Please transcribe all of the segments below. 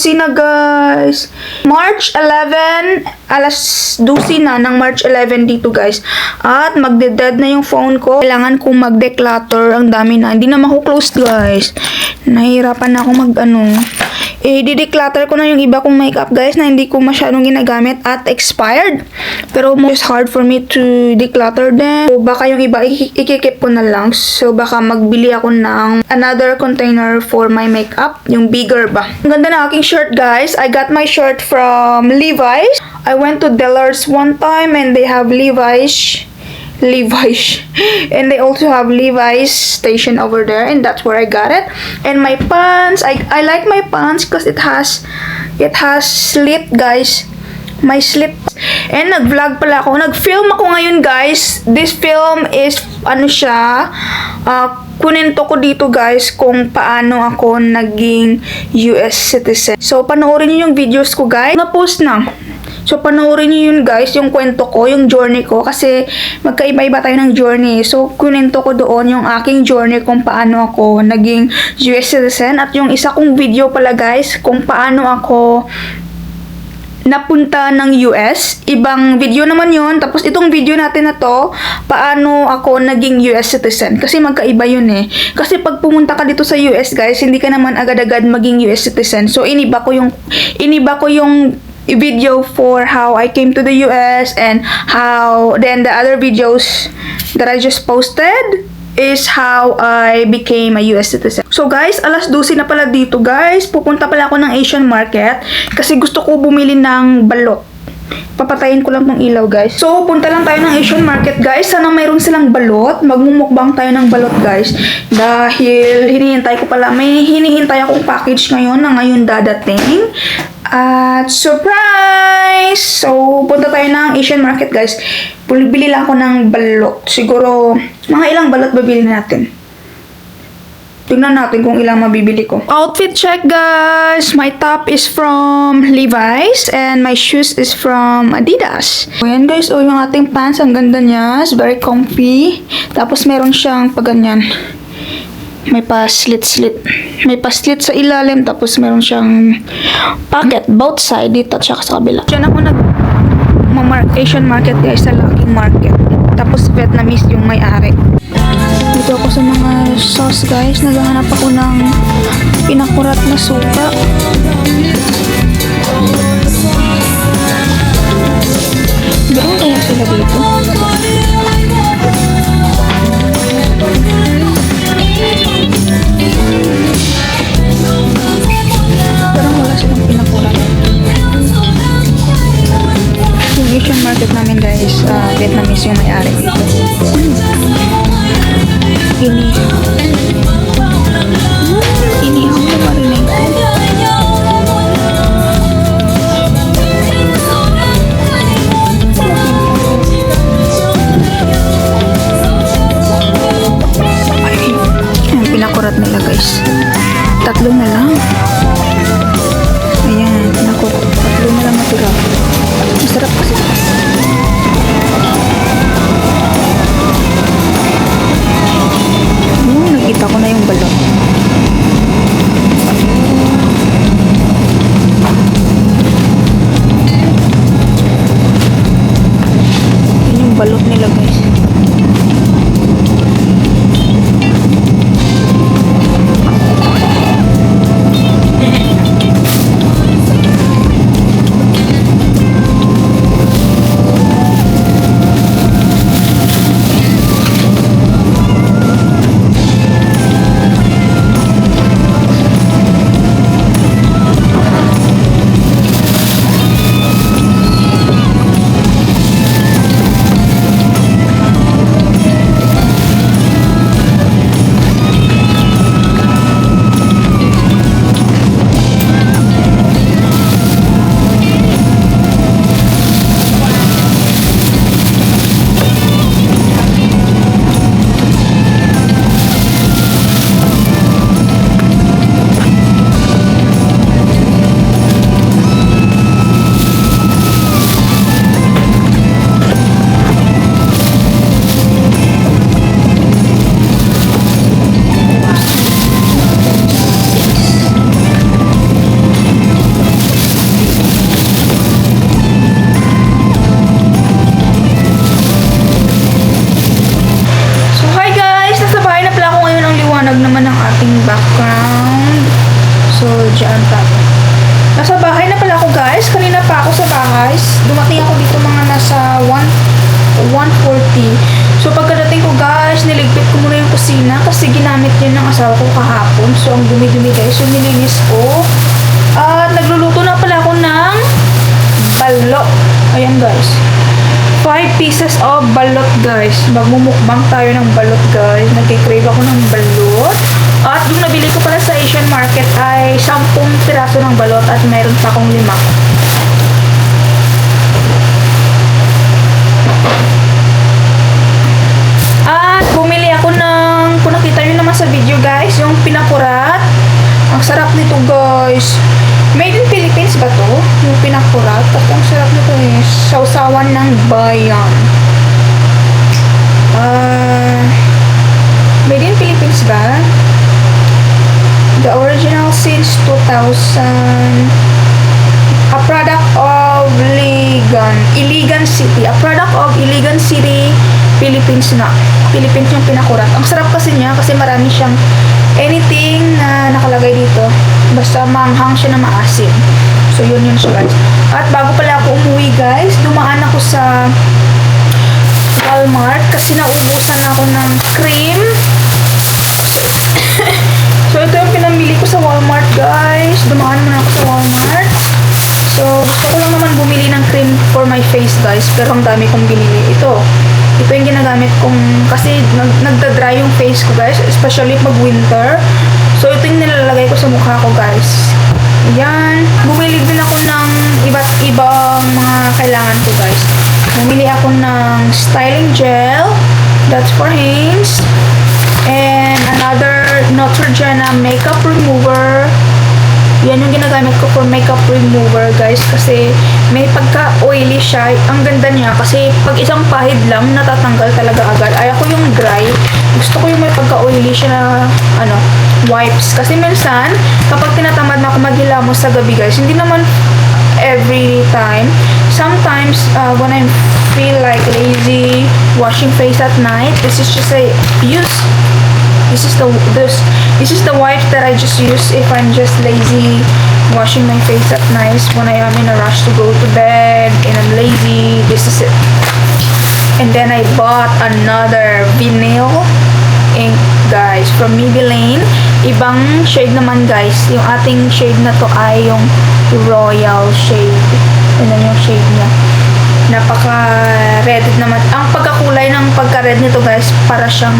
12 na guys. March 11, alas 12 na ng March 11 dito guys. At magde-dead na yung phone ko. Kailangan kong mag-declutter. Ang dami na. Hindi na mako-close guys. Nahihirapan na ako di-declutter ko na yung iba kong makeup guys na hindi ko masyadong ginagamit at expired. Pero it's hard for me to declutter them. So baka yung iba ikikip ko na lang. So baka magbili ako ng another container for my makeup. Yung bigger ba. Ang ganda na aking shirt guys. I got my shirt from Levi's. I went to Dillard's one time and they have Levi's and they also have Levi's station over there, and that's where I got it. And my pants, I like my pants because it has slit guys, my slit. And nag-vlog pala ako, nag-film ako ngayon guys. This film is kunento ko dito guys kung paano ako naging US citizen. So panoorin niyo yung videos ko guys, na-post na. So, panoorin niyo yun guys, yung kwento ko, yung journey ko, kasi magkaiba-iba tayo ng journey. So, kunento ko doon yung aking journey kung paano ako naging US citizen. At yung isa kong video pala guys, kung paano ako napunta ng US. Ibang video naman yun. Tapos, itong video natin na to, paano ako naging US citizen. Kasi magkaiba yun eh. Kasi pag pumunta ka dito sa US guys, hindi ka naman agad-agad maging US citizen. So, iniba ko yung video for how I came to the US, and how then the other videos that I just posted is how I became a US citizen. So guys, alas 12 na pala dito guys. Pupunta pala ako ng Asian market kasi gusto ko bumili ng balot. Papatayin ko lang tong ilaw guys. So punta lang tayo ng Asian market guys. Sana mayroon silang balot. Magmumukbang tayo ng balot guys. Dahil may hinihintay akong package ngayon na ngayon dadating. At surprise! So, punta tayo ng Asian market guys. Bili lang ako ng balot. Siguro, mga ilang balot babili natin. Tingnan natin kung ilang mabibili ko. Outfit check guys! My top is from Levi's and my shoes is from Adidas. Ayan guys, yung ating pants, ang ganda niya. It's very comfy. Tapos meron siyang paganyan. May pa-slit sa ilalim, tapos meron siyang pocket both side dito at saka sa kabila. Diyan ako Asian market guys, sa Lucky Market. Tapos Vietnamese yung may-ari. Dito ako sa mga sauce guys. Naghahanap ako ng pinakurat na suka. Meron kaya sila dito? Parang wala silang pinakurat. Yung Asian market namin guys, Vietnamese yung may-ari dito. Inihaw na marinated. Ayan, pinakurat nila guys. 3 na lang. Ayan, pinakurat. 3 na lang natira. Masarap kasi. Nakita ko na yung balon. kasi ginamit yun ng asawa ko kahapon. So, ang dumi-dumi guys. So, nilinis ko. At nagluluto na pala ako ng balot. Ayan guys. 5 pieces of balot guys. Magmumukbang tayo ng balot guys. Nagkikrave ako ng balot. At yung nabili ko pala sa Asian market ay 10 piraso ng balot at mayroon pa akong 5. At bumili ako ng, kung nakita nyo naman sa video guys, yung pinakurat. Ang sarap nito guys. Made in Philippines ba to? Yung pinakurat. At ang sarap nito is sausawan ng bayan. Made in Philippines ba? The original since 2000. A product of Iligan City. A product of Iligan City, Philippines na. Philippines yung pinakurat. Ang sarap kasi niya kasi marami siyang anything na nakalagay dito. Basta manghang siya na maasim. So, yun siya guys. At bago pala ako umuwi guys, dumaan ako sa Walmart kasi naubusan ako ng cream. So, ito yung pinamili ko sa Walmart guys. Dumaan muna ako sa Walmart. So, gusto ko lang naman bumili ng cream for my face guys. Pero ang dami kong binili. Ito yung ginagamit kong, kasi nagda-dry yung face ko guys. Especially pag winter. So, ito yung nilalagay ko sa mukha ko guys. Ayan. Bumili din ako ng iba't ibang mga kailangan ko guys. Bumili ako ng styling gel. That's for hands. And another Neutrogena makeup remover. Yan yung ginagamit ko for makeup remover guys kasi may pagka-oily siya. Ang ganda niya kasi pag isang pahid lang natatanggal talaga agad. Ayoko yung dry. Gusto ko yung may pagka-oily siya na wipes. Kasi minsan kapag tinatamad na ako maghilamos sa gabi guys, hindi naman every time. Sometimes when I feel like lazy washing face at night, this is just a This is the wipe that I just use if I'm just lazy washing my face at night when I am in a rush to go to bed and I'm lazy. This is it. And then I bought another vinyl ink guys from Maybelline. Ibang shade naman guys. Yung ating shade na to ay yung royal shade. Yan yung shade niya. Napaka-red naman. Ang pagkakulay ng pagka-red nito guys, para siyang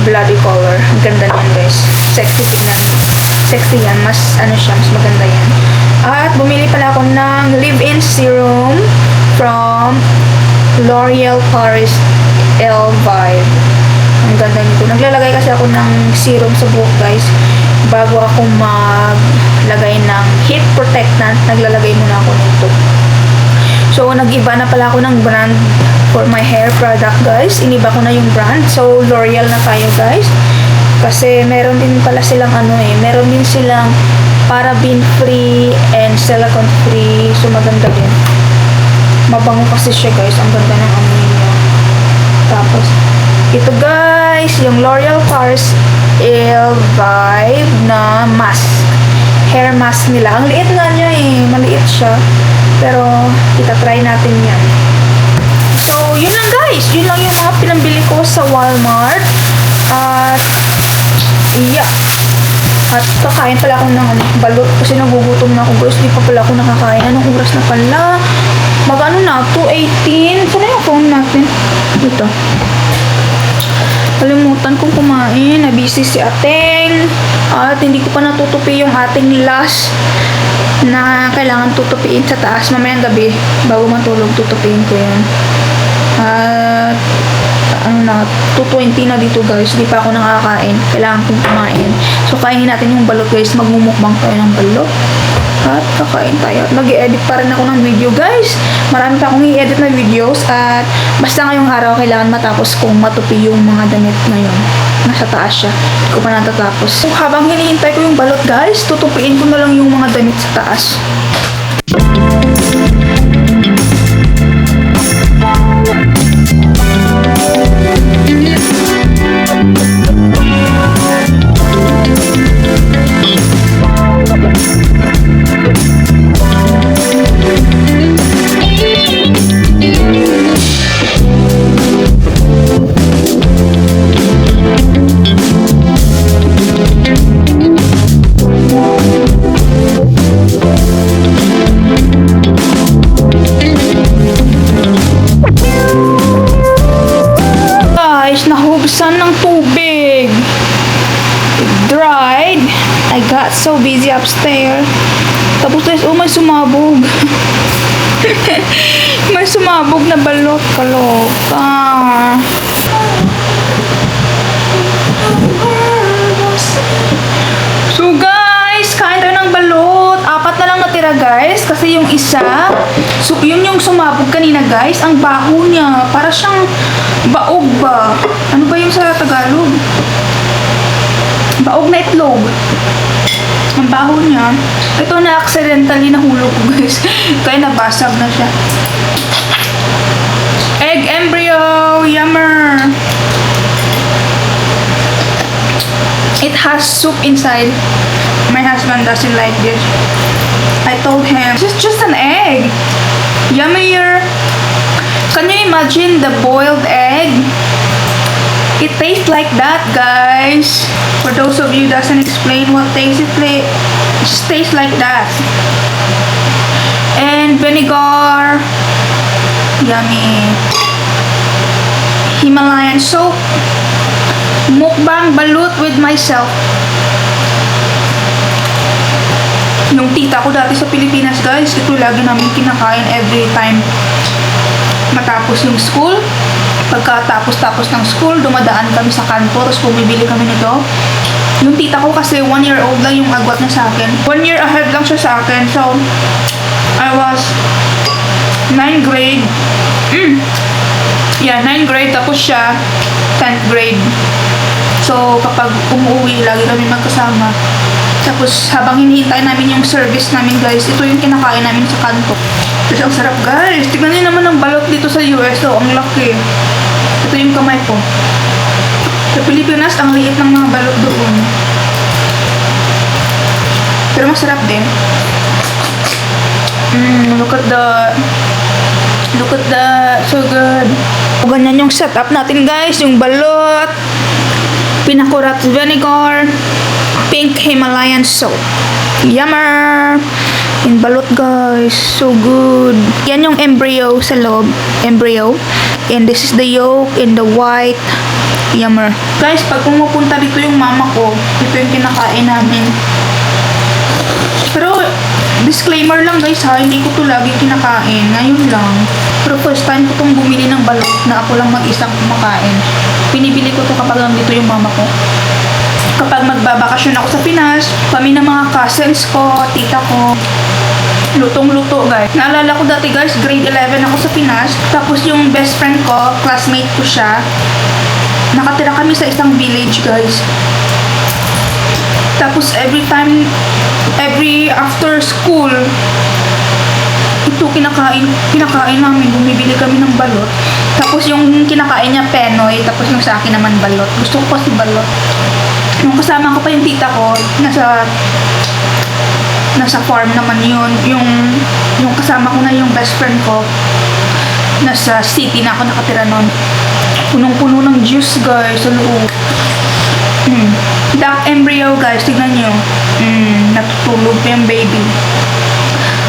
bloody color. Ang ganda niyan guys. Sexy tignan. Sexy yan. Mas siya, mas maganda yan. At bumili pala ako ng leave-in serum from L'Oreal Paris Elvive. Ang ganda nito. Naglalagay kasi ako ng serum sa buhok guys. Bago ako maglagay ng heat protectant, naglalagay muna ako nito. So, nag-iba na pala ako ng brand for my hair product, guys. Iniba ko na yung brand. So, L'Oreal na tayo, guys. Kasi, meron din pala silang meron din silang paraben-free and silicone-free. So, maganda din. Mabango kasi siya, guys. Ang ganda ng amoy niya. Tapos, ito, guys, yung L'Oreal Paris Elvive na mask. Hair mask nila. Ang liit nga niya maliit siya. Pero, itatry natin yan. So, yun lang guys. Yun lang yung mga pinambili ko sa Walmart. At, yeah. At, kakain pala ako ng balot kasi nagugutom na ako guys. Di pa pala ako nakakain. Anong oras na pala? Mag-ano na? 2:18. Saan yung phone natin? Dito. Kalimutan kong kumain. Nabisi si Ateng. At, hindi ko pa natutupi yung ating last na kailangan tutupiin sa taas mamayang gabi bago matulog, tutupiin ko yan. At 2:20 na dito guys, di pa ako nakakain, kailangan kong kumain. So kainin natin yung balot guys, magmumukbang tayo ng balot at kakain tayo. At mag-i-edit pa rin ako ng video guys, marami pa akong i-edit na videos. At basta ngayong araw kailangan matapos kong matupi yung mga damit ngayon. Nasa taas siya, hindi ko pa natatapos. So habang hinihintay ko yung balot guys, tutupiin ko na lang yung mga damit sa taas. bilisan ng tubig. It dried. I got so busy upstairs. Tapos guys, oh, may sumabog. May sumabog na balot. Kaloka. So guys, kain tayo ng balot. 4 na lang natira guys. Kasi yung isa, so yun yung sumabog kanina guys. Ang baho niya. Para siyang baog ba? Ano ba yung sa Tagalog? Baog na itlog. Ang baho niya. Ito na accidentally nahulog ko guys. Kaya nabasag na siya. Egg embryo. Yummer. It has soup inside. My husband doesn't like this. I told him, this is just an egg. Yummier. Can you imagine the boiled egg? It tastes like that, guys. For those of you doesn't explain what tastes it just tastes like that. And vinegar. Yummy. Himalayan soap. Mukbang balut with myself. Yung tita ko dati sa Pilipinas, guys, ito lagi namin kinakain every time matapos yung school. Pagkatapos ng school, dumadaan kami sa kanto, tapos bumibili kami nito. Yung tita ko kasi 1 year old lang yung agwat niya sa akin. 1 year ahead lang siya sa akin. So, I was 9th grade. 9th grade, tapos siya 10th grade. So, kapag umuwi, lagi kami magkasama. Tapos, habang hinihintay namin yung service namin, guys, ito yung kinakain namin sa kanto. Tapos, ang sarap, guys. Tignan niyo naman ang balot dito sa US. So, ang laki. Ito yung kamay ko. Sa Pilipinas, ang liit ng mga balot doon. Pero masarap din. Look at that. So good. O, ganyan yung setup natin, guys. Yung balot. Pinakurat vinegar. Pink Himalayan soap. Yummer! In balot, guys. So good. Yan yung embryo sa loob. Embryo. And this is the yolk and the white. Yummer. Guys, pag pumupunta dito yung mama ko, ito yung kinakain namin. Pero, disclaimer lang guys ha, hindi ko to lagi kinakain. Ngayon lang. Pero first time ko tong bumili ng balot na ako lang mag-isang kumakain. Pinibili ko to kapag nandito yung mama ko. Kapag magbabakasyon ako sa Pinas, kami ng mga cousins ko, tita ko, lutong-luto guys. Naalala ko dati guys, grade 11 ako sa Pinas. Tapos yung best friend ko, classmate ko siya. Nakatira kami sa isang village guys. Tapos every after school, ito kinakain namin, bumibili kami ng balot. Tapos yung kinakain niya penoy, tapos yung sa akin naman balot. Gusto ko kasi balot. Yung kasama ko pa yung tita ko, nasa farm naman yun. Yung kasama ko na yung best friend ko, nasa city na ako nakatira nun. Punong-puno ng juice guys sa loob. Duck embryo guys, tignan nyo. Natutulog pa yung baby.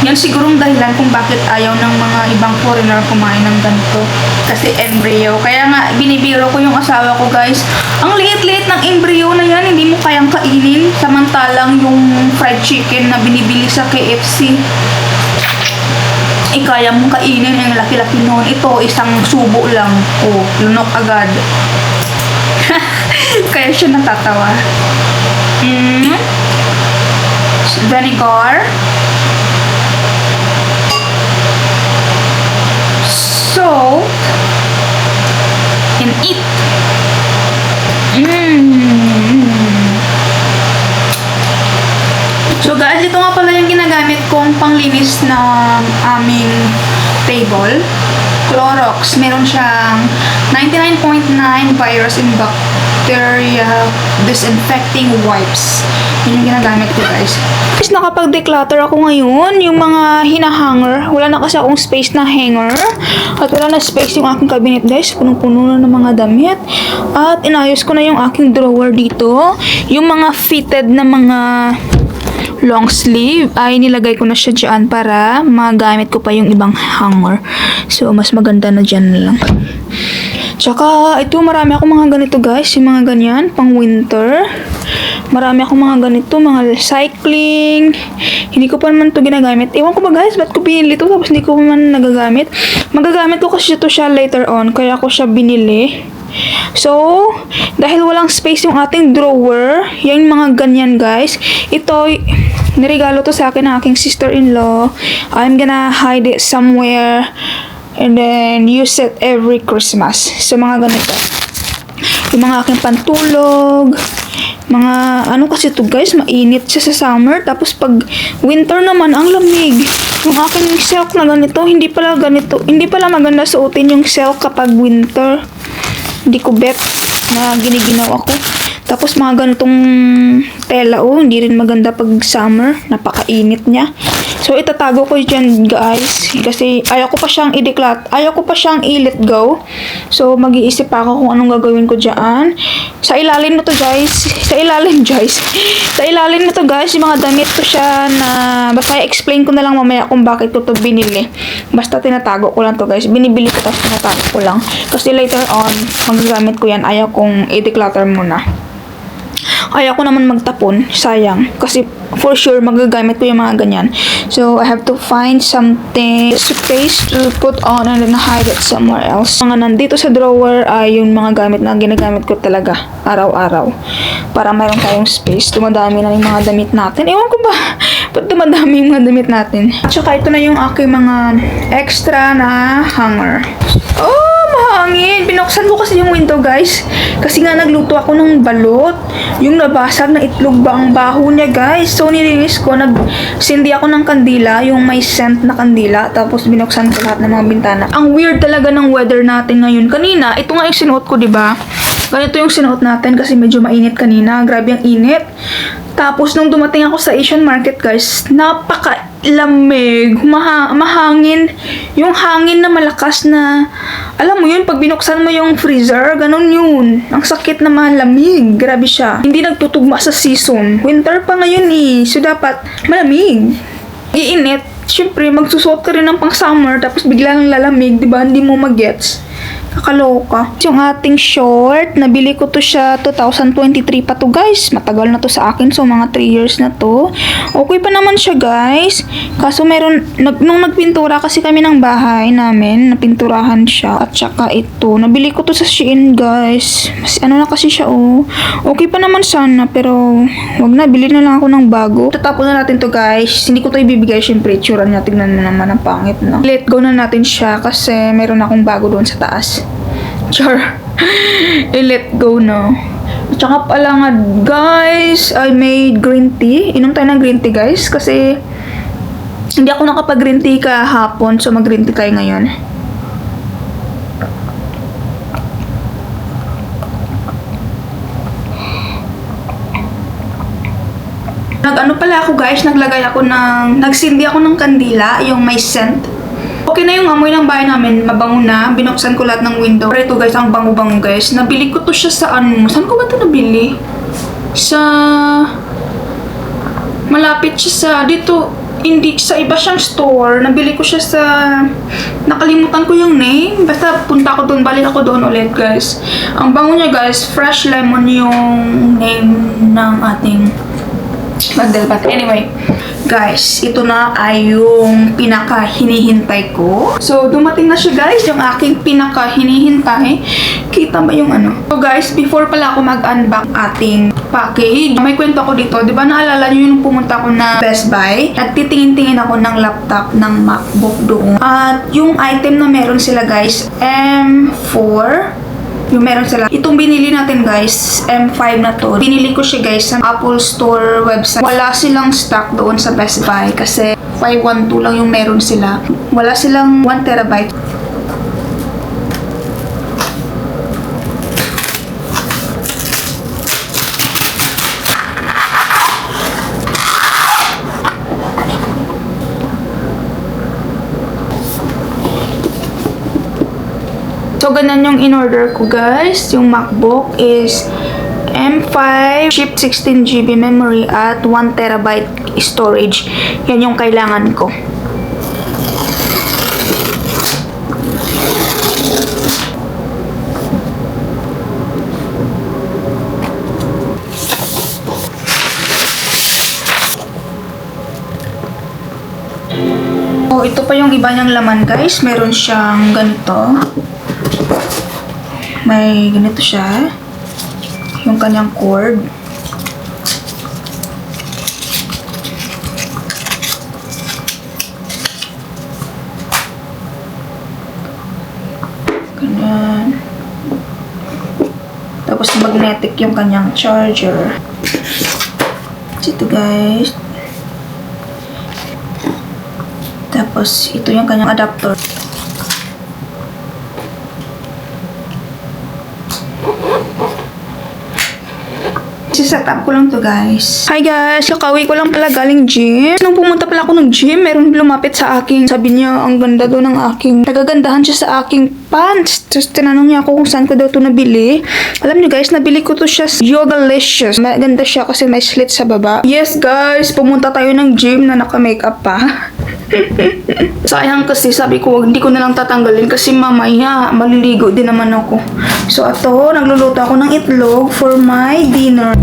Yan sigurong dahilan kung bakit ayaw ng mga ibang foreigner kumain ng ganito. Kasi embryo. Kaya nga, binibiro ko yung asawa ko guys. Ang liit-liit ng embryo na yan, hindi mo kayang kainin. Samantalang yung fried chicken na binibili sa KFC, kaya mong kainin, ang laki-laki noon. Ito, isang subo lang. Oh, lunok agad. Kaya siya natatawa. Vinegar. Salt. And eat. So guys, ito nga pala yung ginagamit kong panglinis ng aming table. Clorox. Meron siyang 99.9 virus and bacteria disinfecting wipes. Yun yung ginagamit ko guys. Guys, nakapag-declutter ako ngayon. Yung mga hinahanger. Wala na kasi akong space na hanger. At wala na space yung aking cabinet guys. Punong-puno na ng mga damit. At inayos ko na yung aking drawer dito. Yung mga fitted na mga long sleeve ay nilagay ko na siya dyan para magamit ko pa yung ibang hanger. So, mas maganda na dyan lang. Tsaka, ito, marami akong mga ganito guys. Yung mga ganyan, pang winter. Marami akong mga ganito, mga cycling. Hindi ko pa naman to ginagamit. Ewan ko ba guys, ba't ko binili to tapos hindi ko man nagagamit? Magagamit ko kasi ito siya later on, kaya ko siya binili. So, dahil walang space yung ating drawer, yung mga ganyan guys. Ito, niregalo to sa akin ng aking sister-in-law. I'm gonna hide it somewhere and then use it every Christmas. So, mga ganito. Yung mga aking pantulog, mga ano kasi to guys, mainit siya sa summer. Tapos pag winter naman, ang lamig. Yung aking silk na ganito, hindi pala maganda suotin yung silk kapag winter. Hindi ko bet na giniginaw ako. Tapos mga ganitong tela, hindi rin maganda pag summer. Napakainit niya. So, itatago ko dyan, guys. Kasi ayaw ko pa siyang ayaw ko pa siyang i-let go. So, mag-iisip pa ako kung anong gagawin ko dyan. Sa ilalim na to, guys. Sa ilalim na to, guys. Yung mga damit ko siya na basta i-explain ko na lang mamaya kung bakit ko to binili. Basta tinatago ko lang to, guys. Binibili ko tapos tinatago ko lang. Kasi later on, magagamit ko yan. Ayaw kong i-declutter muna. Ayaw ko naman magtapon. Sayang. Kasi for sure, magagamit ko yung mga ganyan. So, I have to find something, space to put on and then hide it somewhere else. Mga nandito sa drawer ay yung mga gamit na ginagamit ko talaga araw-araw. Para mayroon tayong space. Dumadami na yung mga damit natin. Ewan ko ba? Ba't dumadami yung mga damit natin? At saka ito na yung aking mga extra na hanger. Oh, mahangin. Binuksan ko kasi yung window, guys. Kasi nga nagluto ako ng balot. Yung nabasag na itlog ba ang baho niya, guys. So, nilinis ko. Nagsindi ako ng kandila. Yung may scent na kandila. Tapos, binuksan ko lahat ng mga bintana. Ang weird talaga ng weather natin ngayon. Kanina, ito nga yung sinuot ko, diba? Ganito yung sinuot natin kasi medyo mainit kanina. Grabe ang init. Tapos, nung dumating ako sa Asian market, guys, napaka-lamig. Mahangin. Yung hangin na malakas na, alam mo yun, pag binuksan mo yung freezer, ganun yun. Ang sakit na malamig. Grabe siya. Hindi nagtutugma sa season. Winter pa ngayon eh. So, dapat malamig. Iinit. Siyempre, magsusuot ka rin ng pang summer, tapos bigla ng lalamig, diba? Hindi mo magets. Kakaloka. Yung ating short, nabili ko to siya 2023 pa to, guys. Matagal na to sa akin. So, mga 3 years na to. Okay pa naman siya, guys. Kaso nung nagpintura kasi kami ng bahay namin, napinturahan siya. At saka ito, nabili ko to sa Shein, guys. Mas ano na kasi siya, Okay pa naman sana, pero wag na, bili na lang ako ng bago. Tatapon na natin to, guys. Hindi ko to ibibigay, syempre. Itsura niya, tignan mo naman, ang pangit na. Let go na natin siya kasi meron akong bago doon sa taas. Char. I-let go na. At saka pala nga, guys, I made green tea. Inom tayo ng green tea, guys. Kasi hindi ako nakapag-green tea kahapon. So, mag-green tea tayo ngayon. Nag-ano pala ako, guys. Nagsindi ako ng kandila. Yung may scent. Okay na yung amoy ng bahay namin, mabango na. Binuksan ko lahat ng window. Pero ito, guys, ang bango-bango, guys. Nabili ko to siya sa saan ko ba ito nabili? Malapit siya sa, dito, hindi, sa iba siyang store. Nabili ko siya sa, nakalimutan ko yung name. Basta punta ko doon, balik ako doon ulit, guys. Ang bango niya, guys, fresh lemon yung name ng ating bundle. But anyway, guys, ito na ay yung pinaka-hinihintay ko. So, dumating na siya, guys, yung aking pinaka-hinihintay. Kita ba yung ano? So, guys, before pala ako mag-unbox ating package, may kwento ko dito. Diba naalala nyo yung pumunta ko na Best Buy? Nagtitingin-tingin ako ng laptop ng MacBook doon. At yung item na meron sila, guys, M4. Yung meron sila. Itong binili natin, guys, M5 na to. Binili ko siya, guys, sa Apple Store website. Wala silang stock doon sa Best Buy kasi 512 lang yung meron sila. Wala silang 1 terabyte. So, ganun yung in-order ko, guys. Yung MacBook is M5, chip 16GB memory at 1 terabyte storage. Yan yung kailangan ko. pa yung iba niyang laman guys. Meron siyang ganito. May ganito siya. Yung kanyang cord. Ganyan. Tapos magnetic yung kanyang charger. Ito guys. Tapos ito yung kanyang adapter. Set up ko lang to guys. Hi guys, kakauwi ko lang pala galing gym. Nung pumunta pala ako ng gym, meron lumapit sa akin. Sabi niya, ang ganda daw ng aking, nagagandahan siya sa aking pants. Tapos tinanong niya ako kung saan ko daw to nabili. Alam niyo guys, nabili ko to siya sa Yogalicious. Maganda siya kasi may slit sa baba. Yes guys, pumunta tayo ng gym na naka-makeup pa. Sayang kasi sabi ko, hindi ko na lang tatanggalin kasi mamaya maliligo din naman ako. So ato, nagluluto ako ng itlog for my dinner.